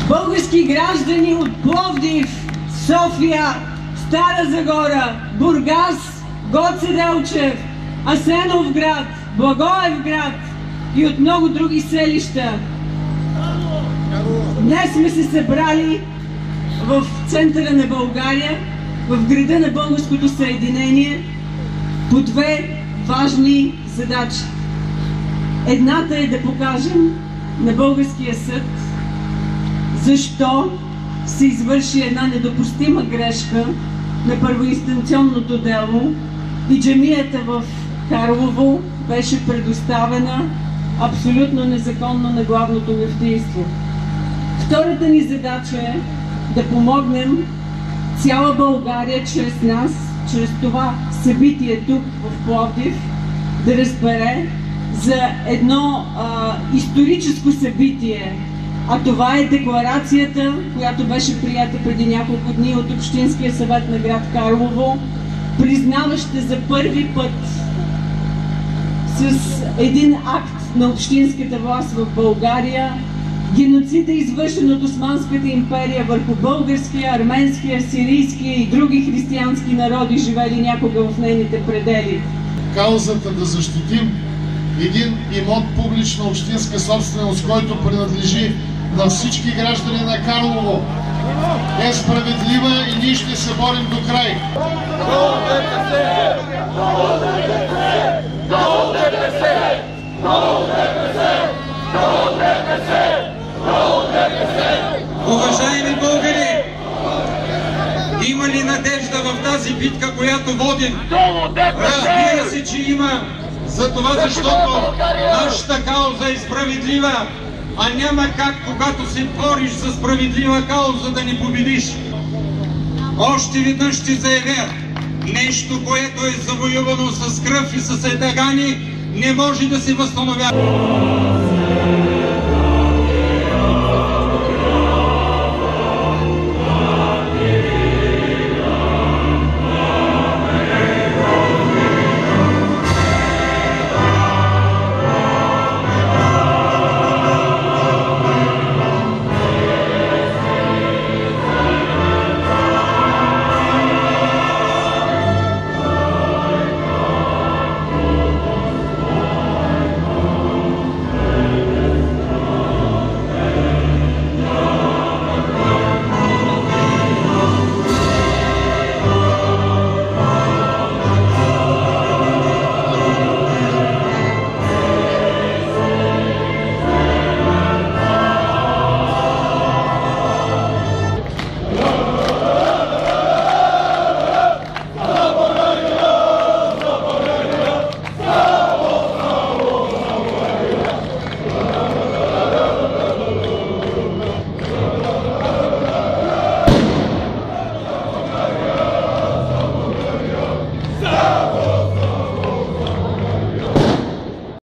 Български граждани от Пловдив, София, Стара Загора, Бургас, Гоце Делчев, Асеновград, Благоевград и от много други селища. Днес сме се събрали в центъра на България, в града на българското съединение, по две важни задачи. Едната е да покажем на българския съд защо се извърши една недопустима грешка на първоинстанционното дело и джамията в Карлово беше предоставена абсолютно незаконно на главното мюфтийство. Втората ни задача е да помогнем цяла България чрез нас, чрез това събитие тук в Пловдив, да разбере за едно историческо събитие, а това е декларацията, която беше приета преди няколко дни от Общинския съвет на град Карлово, признаваща за първи път с един акт на общинската власт в България геноцида, извършен от Османската империя върху българския, арменския, сирийския и други християнски народи, живели някога в нейните предели. Каузата да защитим един имот публична общинска собственост, който принадлежи на всички граждани на Карлово, е справедлива и ние ще се борим до край. Уважаеми българи, има ли надежда в тази битка, която водим? Разбира се, че има. За това, защото нашата кауза е справедлива, а няма как, когато се бориш за справедлива кауза, да не победиш. Още веднъж ще заявя, нещо, което е завоювано с кръв и с едагани, не може да се възстановява.